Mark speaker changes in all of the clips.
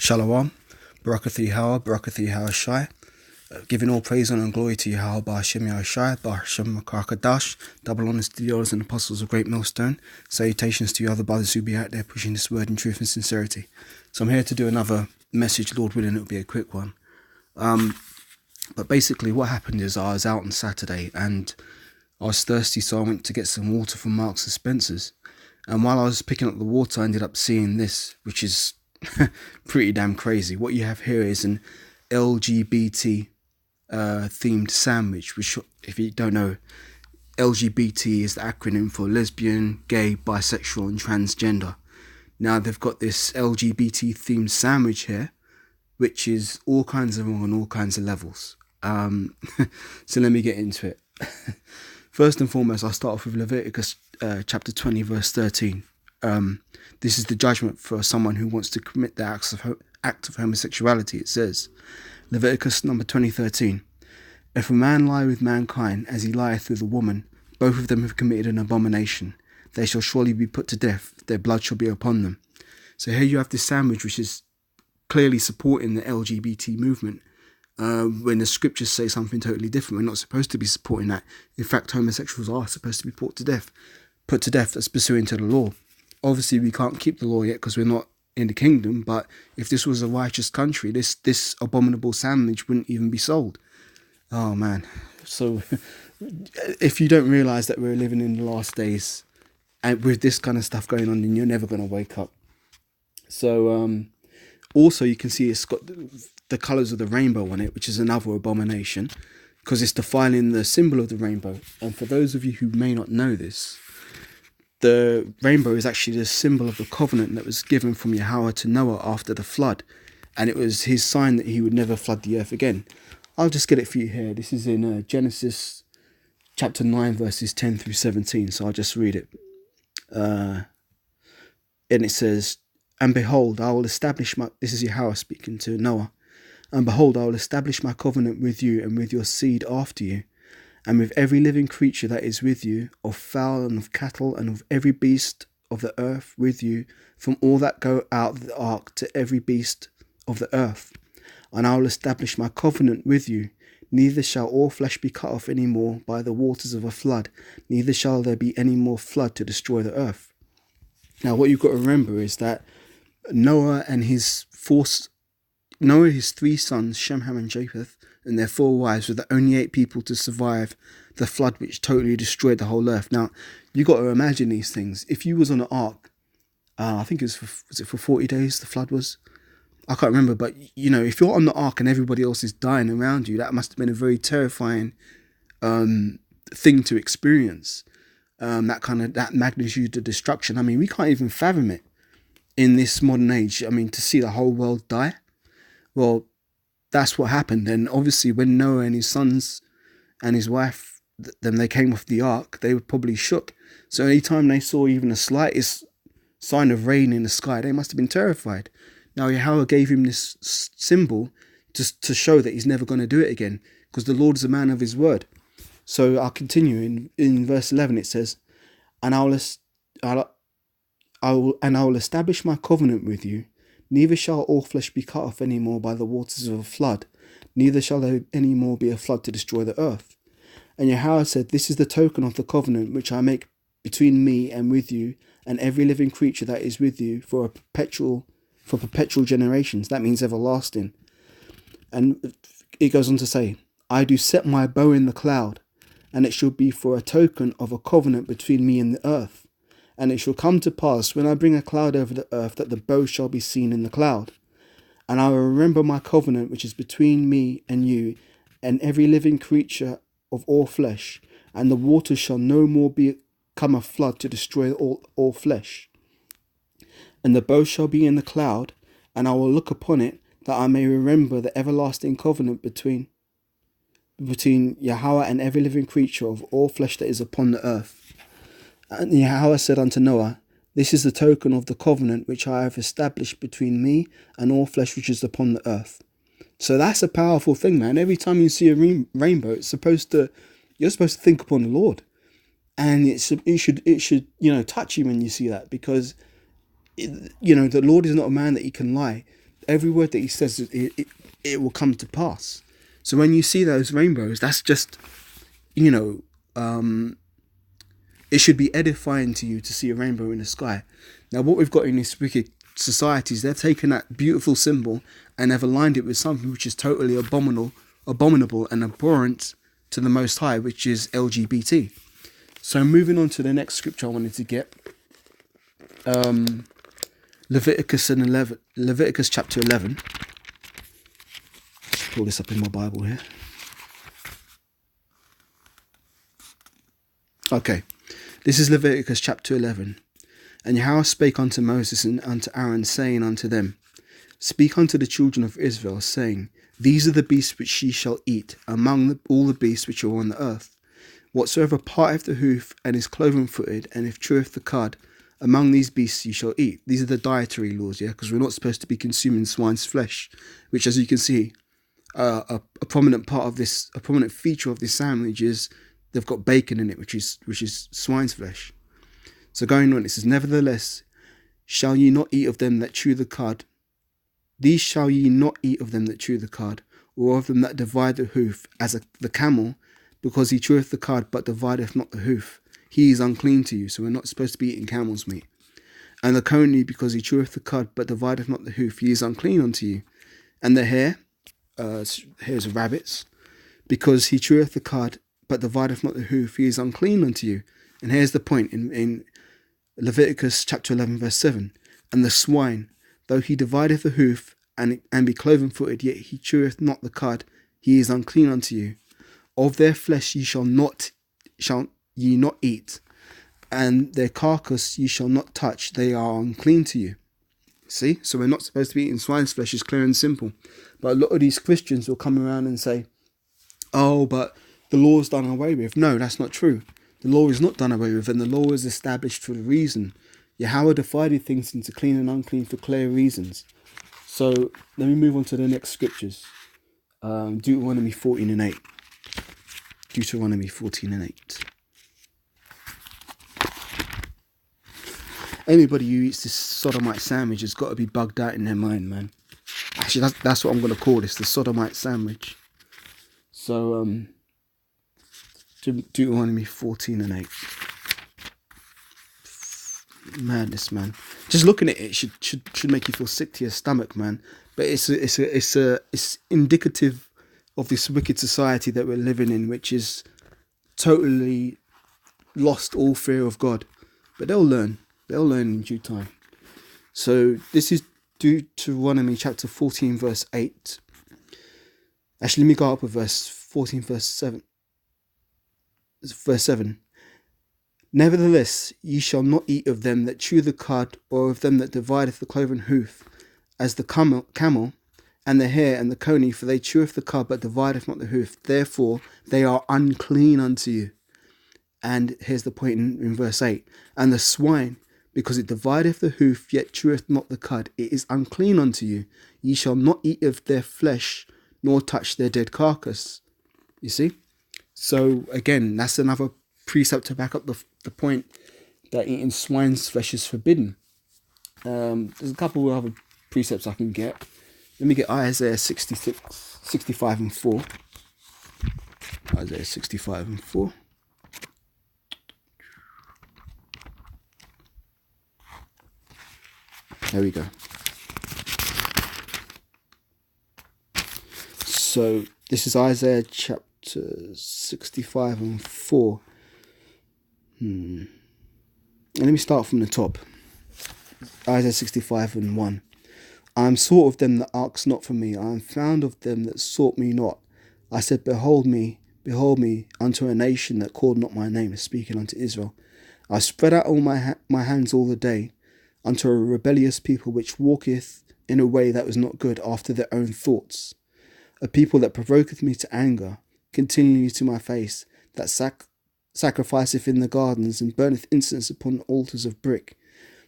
Speaker 1: Shalom, Barakathu Yahweh, Barakathu Yahweh Shai. Giving all praise, honor, and glory to Yahweh, Ba'ashem Yahweh Shai, Ba'ashem Makakadash. Double honors to the elders and apostles of Great Millstone. Salutations to you other brothers who be out there pushing this word in truth and sincerity. So I'm here to do another message, Lord willing, it'll be a quick one. But basically what happened is I was out on Saturday and I was thirsty, so I went to get some water from Marks and Spencer's. And while I was picking up the water, I ended up seeing this, which is pretty damn crazy. What you have here is an LGBT themed sandwich, which, if you don't know, LGBT is the acronym for lesbian, gay, bisexual and transgender. Now they've got this LGBT themed sandwich here, which is all kinds of wrong on all kinds of levels. So let me get into it. First and foremost, I'll start off with Leviticus chapter 20 verse 13. This is the judgment for someone who wants to commit the act of homosexuality. It says, Leviticus number 20:13. If a man lie with mankind as he lieth with a woman, both of them have committed an abomination. They shall surely be put to death. Their blood shall be upon them. So here you have this sandwich which is clearly supporting the LGBT movement. When the scriptures say something totally different, we're not supposed to be supporting that. In fact, homosexuals are supposed to be put to death. That's pursuant to the law. Obviously, we can't keep the law yet because we're not in the kingdom. But if this was a righteous country, this abominable sandwich wouldn't even be sold. Oh man! So if you don't realise that we're living in the last days, and with this kind of stuff going on, then you're never going to wake up. So also you can see it's got the colours of the rainbow on it, which is another abomination because it's defiling the symbol of the rainbow. And for those of you who may not know this, the rainbow is actually the symbol of the covenant that was given from Yahweh to Noah after the flood. And it was his sign that he would never flood the earth again. I'll just get it for you here. This is in Genesis chapter 9 verses 10 through 17. So I'll just read it. And it says, and behold, I will establish my... This is Yahweh speaking to Noah. And behold, I will establish my covenant with you and with your seed after you, and with every living creature that is with you, of fowl and of cattle, and of every beast of the earth with you, from all that go out of the ark to every beast of the earth. And I will establish my covenant with you. Neither shall all flesh be cut off any more by the waters of a flood, neither shall there be any more flood to destroy the earth. Now what you've got to remember is that Noah, his 3 sons, Shem, Ham and Japheth, and their 4 wives were the only 8 people to survive the flood which totally destroyed the whole earth. Now, you got to imagine these things. If you was on an ark, I think was it for 40 days the flood was? I can't remember, but you know, if you're on the ark and everybody else is dying around you, that must have been a very terrifying thing to experience. That magnitude of destruction. I mean, we can't even fathom it in this modern age. I mean, to see the whole world die. Well, that's what happened. And obviously when Noah and his sons and his wife, then they came off the ark, they were probably shook. So anytime they saw even the slightest sign of rain in the sky, they must have been terrified. Now Yahweh gave him this symbol just to show that he's never going to do it again, because the Lord is a man of his word. So I'll continue in verse 11. It says, and I will establish my covenant with you. Neither shall all flesh be cut off any more by the waters of a flood, neither shall there any more be a flood to destroy the earth. And Yahweh said, this is the token of the covenant which I make between me and with you, and every living creature that is with you for perpetual generations. That means everlasting. And it goes on to say, I do set my bow in the cloud, and it shall be for a token of a covenant between me and the earth. And it shall come to pass, when I bring a cloud over the earth, that the bow shall be seen in the cloud. And I will remember my covenant which is between me and you, and every living creature of all flesh, and the waters shall no more become a flood to destroy all flesh. And the bow shall be in the cloud, and I will look upon it, that I may remember the everlasting covenant between Yahweh and every living creature of all flesh that is upon the earth. And Yahweh said unto Noah, this is the token of the covenant which I have established between me and all flesh which is upon the earth. So that's a powerful thing, man. Every time you see a rainbow, you're supposed to think upon the Lord, and it should touch you when you see that, because the Lord is not a man that he can lie. every word that he says, it will come to pass. So when you see those rainbows, that's just, you know, it should be edifying to you to see a rainbow in the sky. Now, what we've got in this wicked society is they've taken that beautiful symbol and they've aligned it with something which is totally abominable and abhorrent to the Most High, which is LGBT. So moving on to the next scripture I wanted to get, Leviticus chapter 11. Let's pull this up in my Bible here. Okay, this is Leviticus chapter 11. And Yahweh spake unto Moses and unto Aaron, saying unto them, Speak unto the children of Israel, saying, These are the beasts which ye shall eat among all the beasts which are on the earth. Whatsoever parteth the hoof, and is cloven-footed, and if cheweth the cud, among these beasts ye shall eat. These are the dietary laws, yeah, because we're not supposed to be consuming swine's flesh, which, as you can see, a prominent feature of this sandwich is they've got bacon in it, which is swine's flesh. So going on, it says, Nevertheless, shall ye not eat of them that chew the cud? These shall ye not eat of them that chew the cud, or of them that divide the hoof, as the camel, because he cheweth the cud, but divideth not the hoof. He is unclean to you. So we're not supposed to be eating camel's meat. And the coney, because he cheweth the cud, but divideth not the hoof, he is unclean unto you. And the hare, hares of rabbits, because he cheweth the cud, but divideth not the hoof, he is unclean unto you. And here's the point in Leviticus chapter 11 verse 7. And the swine, though he divideth the hoof, and be cloven-footed, yet he cheweth not the cud, he is unclean unto you. Of their flesh shall ye not eat, and their carcass ye shall not touch, they are unclean to you. See? So we're not supposed to be eating swine's flesh, it's clear and simple. But a lot of these Christians will come around and say, oh, but the law's done away with. No, that's not true. The law is not done away with, and the law is established for a reason. Yahweh divided things into clean and unclean for clear reasons. So let me move on to the next scriptures. Deuteronomy 14 and 8. Deuteronomy 14 and 8. Anybody who eats this sodomite sandwich has got to be bugged out in their mind, man. Actually, that's what I'm going to call this, the sodomite sandwich. So, Deuteronomy 14 and 8. Madness, man. Just looking at it should make you feel sick to your stomach, man. But it's indicative of this wicked society that we're living in, which is totally lost all fear of God. But they'll learn in due time. So this is Deuteronomy chapter 14 verse 8. Actually, let me go up with verse 14 verse 7. Verse 7. Nevertheless, ye shall not eat of them that chew the cud, or of them that divideth the cloven hoof, as the camel, and the hare, and the coney, for they cheweth the cud, but divideth not the hoof. Therefore they are unclean unto you. And here's the point in verse 8. And the swine, because it divideth the hoof, yet cheweth not the cud, it is unclean unto you. Ye shall not eat of their flesh, nor touch their dead carcass. You see? So again, that's another precept to back up the point that eating swine's flesh is forbidden. There's a couple of other precepts I can get. Let me get Isaiah 65 and 4. Isaiah 65 and 4. There we go. So this is Isaiah chapter 65 and 4. And let me start from the top. Isaiah 65 and 1. I am sought of them that asked not for me. I am found of them that sought me not. I said, behold me, unto a nation that called not my name, speaking unto Israel. I spread out all my hands all the day, unto a rebellious people which walketh in a way that was not good, after their own thoughts. A people that provoketh me to anger, continually to my face, that sacrificeth in the gardens, and burneth incense upon altars of brick,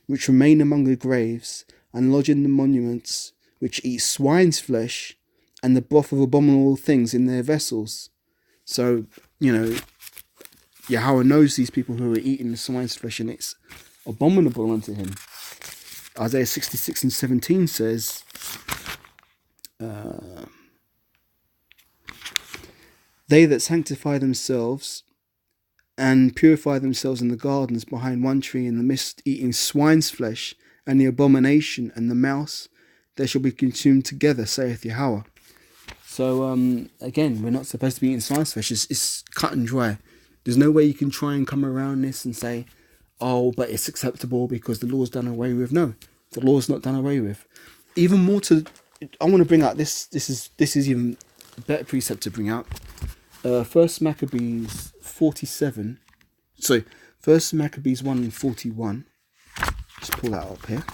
Speaker 1: which remain among the graves, and lodge in the monuments, which eat swine's flesh, and the broth of abominable things in their vessels. So, Yahweh knows these people who are eating the swine's flesh, and it's abominable unto him. Isaiah 66 and 17 says, They that sanctify themselves and purify themselves in the gardens behind one tree in the midst, eating swine's flesh and the abomination and the mouse, they shall be consumed together, saith Yahweh. So again, we're not supposed to be eating swine's flesh. It's cut and dry. There's no way you can try and come around this and say, oh, but it's acceptable because the law's done away with. No, the law's not done away with. Even more I want to bring out this. This is even a better precept to bring out. First Maccabees 47. Sorry, First Maccabees 1:41. Just pull that up here.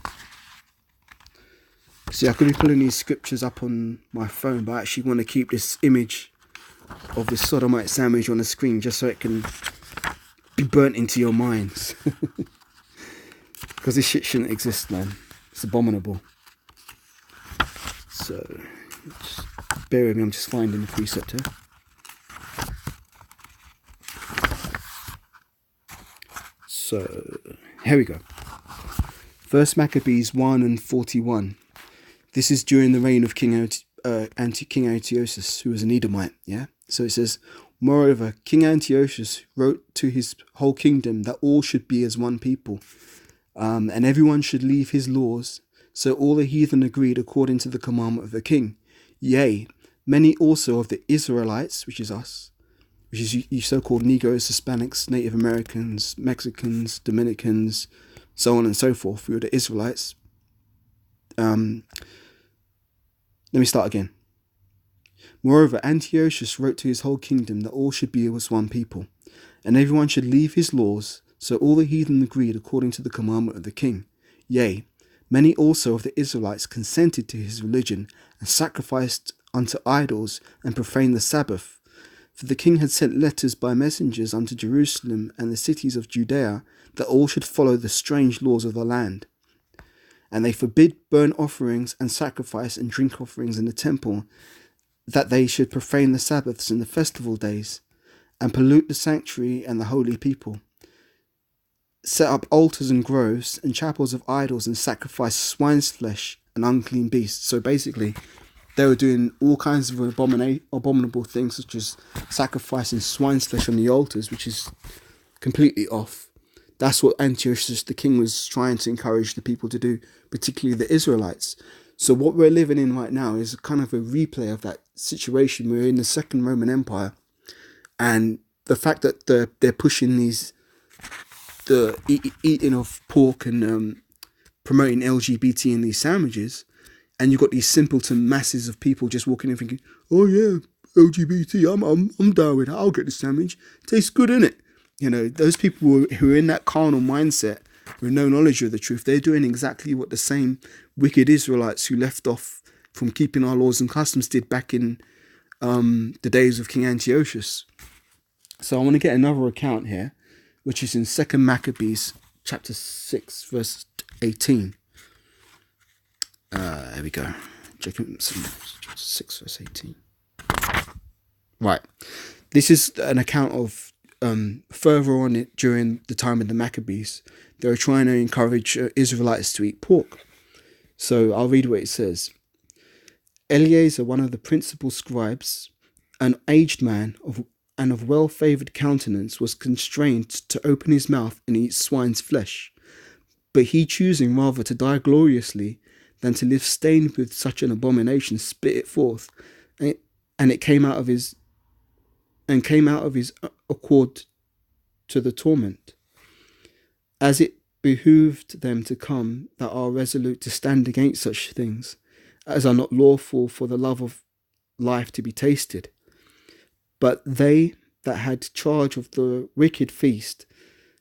Speaker 1: See, I could be pulling these scriptures up on my phone, but I actually want to keep this image of the sodomite sandwich on the screen just so it can be burnt into your minds. Because this shit shouldn't exist, man. It's abominable. So, just bear with me, I'm just finding the precept here. So, here we go. First Maccabees 1:41. This is during the reign of King Antiochus, who was an Edomite. Yeah. So it says, moreover, King Antiochus wrote to his whole kingdom that all should be as one people, and everyone should leave his laws. So all the heathen agreed according to the commandment of the king. Yea, many also of the Israelites, which is us, which is you so-called Negroes, Hispanics, Native Americans, Mexicans, Dominicans, so on and so forth, who are the Israelites. Let me start again. Moreover, Antiochus wrote to his whole kingdom that all should be as one people, and everyone should leave his laws. So all the heathen agreed according to the commandment of the king. Yea, many also of the Israelites consented to his religion, and sacrificed unto idols, and profaned the Sabbath. For the king had sent letters by messengers unto Jerusalem and the cities of Judea, that all should follow the strange laws of the land. And they forbid burnt offerings and sacrifice and drink offerings in the temple, that they should profane the Sabbaths and the festival days, and pollute the sanctuary and the holy people. Set up altars and groves and chapels of idols, and sacrifice swine's flesh and unclean beasts. So basically, they were doing all kinds of abominable things, such as sacrificing swine's flesh on the altars, which is completely off. That's what Antiochus the king was trying to encourage the people to do, particularly the Israelites. So what we're living in right now is kind of a replay of that situation. We're in the Second Roman Empire, and the fact that they're pushing the eating of pork and promoting LGBT in these sandwiches, and you've got these simpleton masses of people just walking in thinking, oh yeah, LGBT, I'm down with it, I'll get the sandwich, tastes good, innit? You know, those people who are in that carnal mindset with no knowledge of the truth, they're doing exactly what the same wicked Israelites who left off from keeping our laws and customs did back in the days of King Antiochus. So I want to get another account here, which is in 2 Maccabees chapter 6, verse 18. There we go. 6, verse 18. Right. This is an account of further on it during the time of the Maccabees. They were trying to encourage Israelites to eat pork. So I'll read what it says. Eleazar, one of the principal scribes, an aged man of well-favoured countenance, was constrained to open his mouth and eat swine's flesh. But he, choosing rather to die gloriously than to live stained with such an abomination, spit it forth, and it came out of his accord to the torment, as it behooved them to come that are resolute to stand against such things, as are not lawful for the love of life to be tasted. But they that had charge of the wicked feast,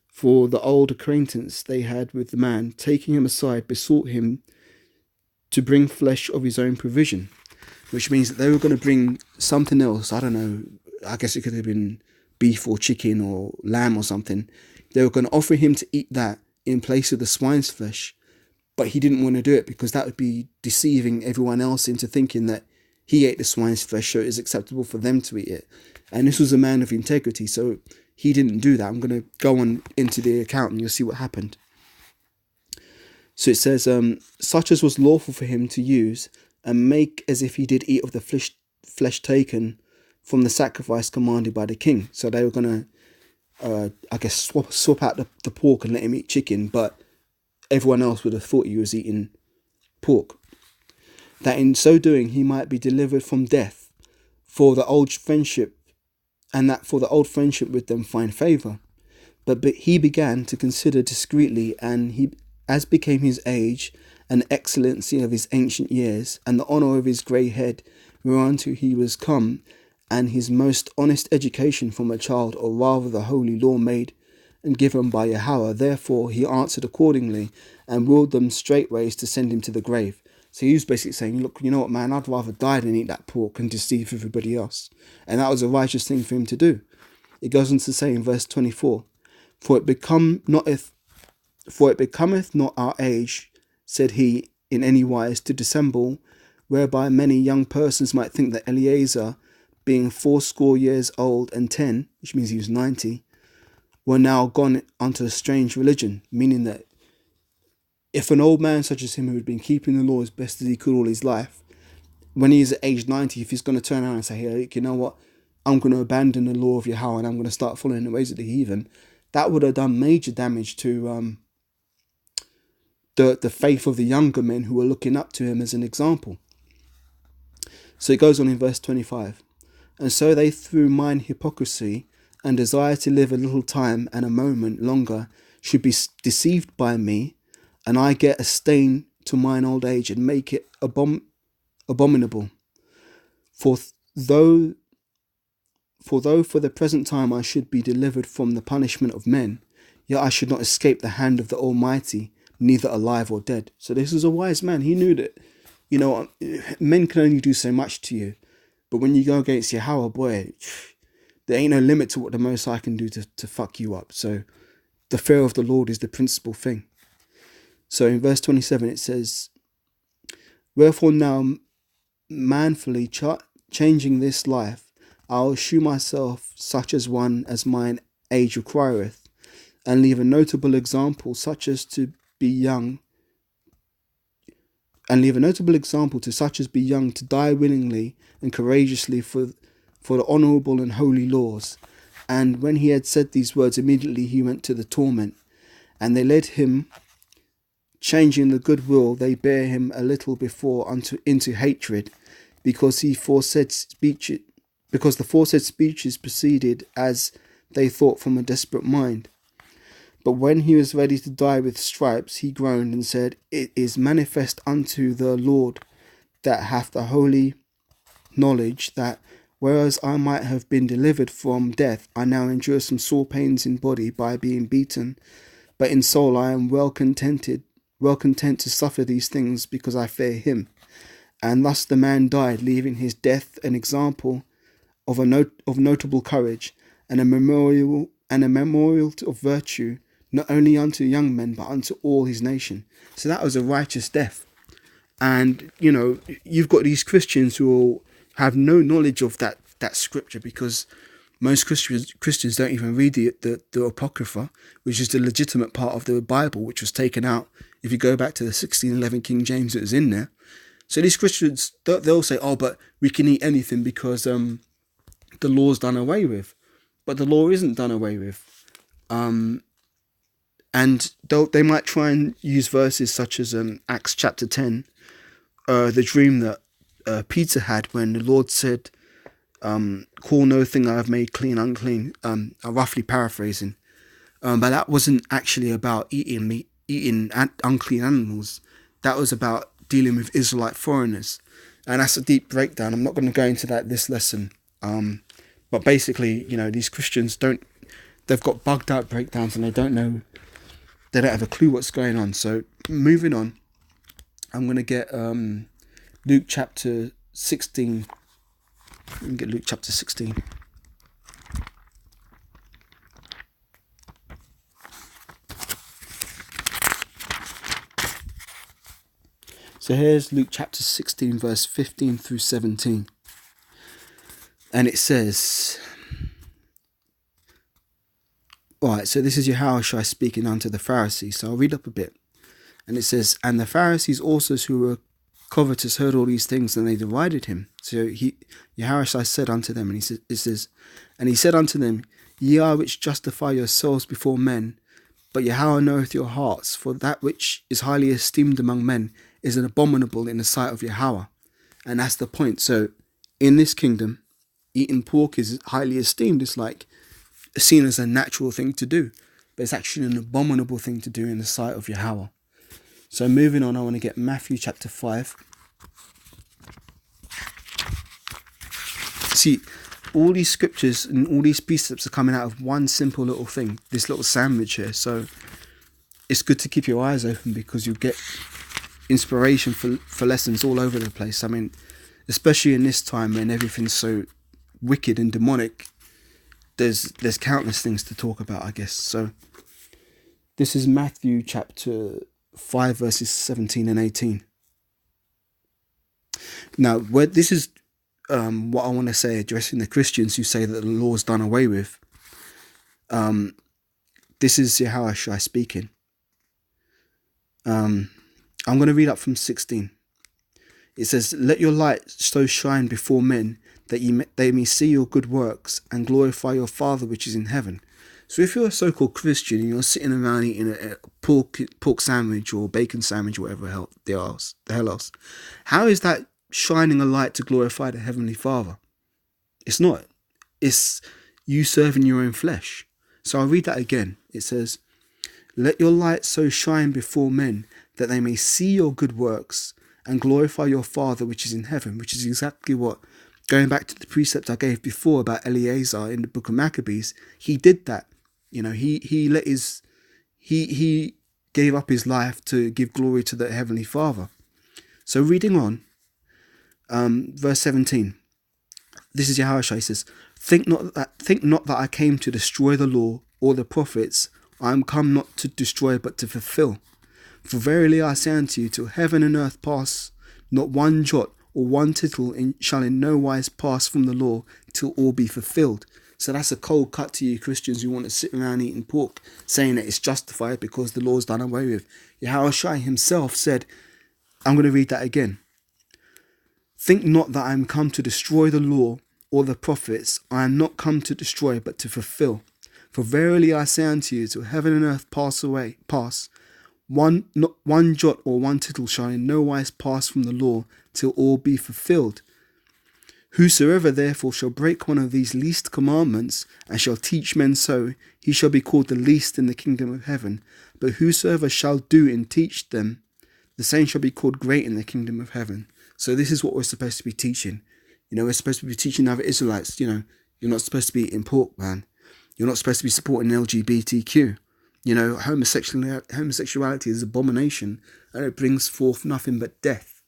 Speaker 1: for the old acquaintance they had with the man, taking him aside, besought him to bring flesh of his own provision, which means that they were going to bring something else. I don't know, I guess it could have been beef or chicken or lamb or something. They were going to offer him to eat that in place of the swine's flesh, but he didn't want to do it because that would be deceiving everyone else into thinking that he ate the swine's flesh, so it is acceptable for them to eat it. And this was a man of integrity, so he didn't do that. I'm going to go on into the account and you'll see what happened. So it says, such as was lawful for him to use, and make as if he did eat of the flesh taken from the sacrifice commanded by the king. So they were going to, I guess, swap out the pork and let him eat chicken, but everyone else would have thought he was eating pork. That in so doing he might be delivered from death, for the old friendship, and that for the old friendship with them find favour. But he began to consider discreetly, and he, as became his age, and excellency of his ancient years, and the honour of his grey head, whereunto he was come, and his most honest education from a child, or rather the holy law made and given by Yahweh. Therefore he answered accordingly, and willed them straightways to send him to the grave. So he was basically saying, look, you know what, man, I'd rather die than eat that pork and deceive everybody else. And that was a righteous thing for him to do. It goes on to say in verse 24, For it becometh not our age, said he, in any wise to dissemble, whereby many young persons might think that Eleazar, being 80 years old and 10, which means he was 90, were now gone unto a strange religion, meaning that if an old man such as him, who had been keeping the law as best as he could all his life, when he is at age 90, if he's going to turn around and say, hey, you know what, I'm going to abandon the law of Yahweh and I'm going to start following the ways of the heathen, that would have done major damage to the faith of the younger men who were looking up to him as an example. So it goes on in verse 25. And so they, through mine hypocrisy and desire to live a little time and a moment longer, should be deceived by me, and I get a stain to mine old age and make it abominable. For though for the present time I should be delivered from the punishment of men, yet I should not escape the hand of the Almighty, neither alive or dead. So this is a wise man. He knew that, you know, men can only do so much to you, but when you go against Yahweh, boy, there ain't no limit to what the Most High can do to fuck you up. So the fear of the Lord is the principal thing. So in verse 27 it says, Wherefore now manfully changing this life, I'll shew myself such as one as mine age requireth, and leave a notable example such as to be young, to die willingly and courageously for the honourable and holy laws. And when he had said these words, immediately he went to the torment, and they led him, changing the good will they bare him a little before into hatred, because the foresaid speeches proceeded, as they thought, from a desperate mind. But when he was ready to die with stripes, he groaned and said, It is manifest unto the Lord that hath the holy knowledge, that whereas I might have been delivered from death, I now endure some sore pains in body by being beaten, but in soul I am well content to suffer these things, because I fear him. And thus the man died, leaving his death an example of notable courage, and a memorial of virtue, not only unto young men, but unto all his nation. So that was a righteous death. And, you know, you've got these Christians who have no knowledge of that scripture, because most Christians don't even read the Apocrypha, which is the legitimate part of the Bible, which was taken out. If you go back to the 1611 King James, it was in there. So these Christians, they'll say, oh, but we can eat anything because the law's done away with. But the law isn't done away with. And they might try and use verses such as Acts chapter 10, the dream that Peter had when the Lord said, call no thing I have made clean unclean. I'm roughly paraphrasing. But that wasn't actually about eating unclean animals. That was about dealing with Israelite foreigners. And that's a deep breakdown. I'm not going to go into that this lesson. But basically, you know, these Christians they've got bugged out breakdowns, and they don't have a clue what's going on. So moving on, I'm going to get Luke chapter 16. Let me get Luke chapter 16. So here's Luke chapter 16, verse 15 through 17. And it says, alright, so this is Yahushua speaking unto the Pharisees. So I'll read up a bit. And it says, And the Pharisees also covetous heard all these things, and they derided him. So Yahushua said unto them, and he said unto them, Ye are which justify yourselves before men, but Yahweh knoweth your hearts, for that which is highly esteemed among men is an abominable in the sight of Yahweh. And that's the point. So in this kingdom, eating pork is highly esteemed. It's like seen as a natural thing to do, but it's actually an abominable thing to do in the sight of Yahweh. So moving on, I want to get Matthew chapter 5. See, all these scriptures and all these precepts are coming out of one simple little thing, this little sandwich here. So it's good to keep your eyes open, because you get inspiration for lessons all over the place. I mean, especially in this time when everything's so wicked and demonic, there's countless things to talk about, I guess. So this is Matthew chapter 5 verses 17 and 18. Now, this is what I want to say, addressing the Christians who say that the law's done away with. This is Yahushua speaking. I'm going to read up from 16. It says, Let your light so shine before men that they may see your good works and glorify your Father which is in heaven. So if you're a so-called Christian and you're sitting around eating a pork sandwich or bacon sandwich or whatever the hell else, how is that shining a light to glorify the Heavenly Father? It's not. It's you serving your own flesh. So I'll read that again. It says, Let your light so shine before men that they may see your good works and glorify your Father which is in heaven, which is exactly what, going back to the precept I gave before about Eleazar in the book of Maccabees, he did that. You know, he gave up his life to give glory to the Heavenly Father. So reading on, verse 17, this is Yahushua. He says, Think not that I came to destroy the law or the prophets. I am come not to destroy but to fulfill. For verily I say unto you, till heaven and earth pass, not one jot or one tittle shall in no wise pass from the law till all be fulfilled. So that's a cold cut to you Christians who want to sit around eating pork, saying that it's justified because the law's done away with. Yahushua himself said, I'm going to read that again. Think not that I am come to destroy the law or the prophets. I am not come to destroy, but to fulfill. For verily I say unto you, till heaven and earth pass, not one jot or one tittle shall in no wise pass from the law till all be fulfilled. Whosoever therefore shall break one of these least commandments, and shall teach men so, he shall be called the least in the kingdom of heaven. But whosoever shall do and teach them, the same shall be called great in the kingdom of heaven. So this is what we're supposed to be teaching. You know, we're supposed to be teaching other Israelites, you know, you're not supposed to be eating pork, man. You're not supposed to be supporting LGBTQ. You know, homosexuality is abomination, and it brings forth nothing but death.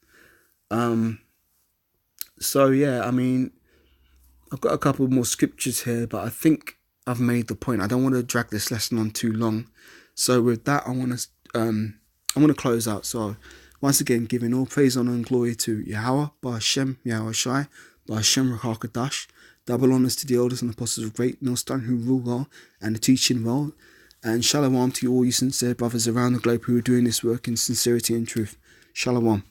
Speaker 1: So yeah, I mean, I've got a couple more scriptures here, but I think I've made the point. I don't want to drag this lesson on too long. So with that, I want to close out. So once again, giving all praise, honor, and glory to Yahweh, Ba'Hashem, Yahushai, Ba'Hashem, Rakakadash. Double honors to the elders and apostles of Great Millstone who rule well and are teaching well. And shalom to all you sincere brothers around the globe who are doing this work in sincerity and truth. Shalom.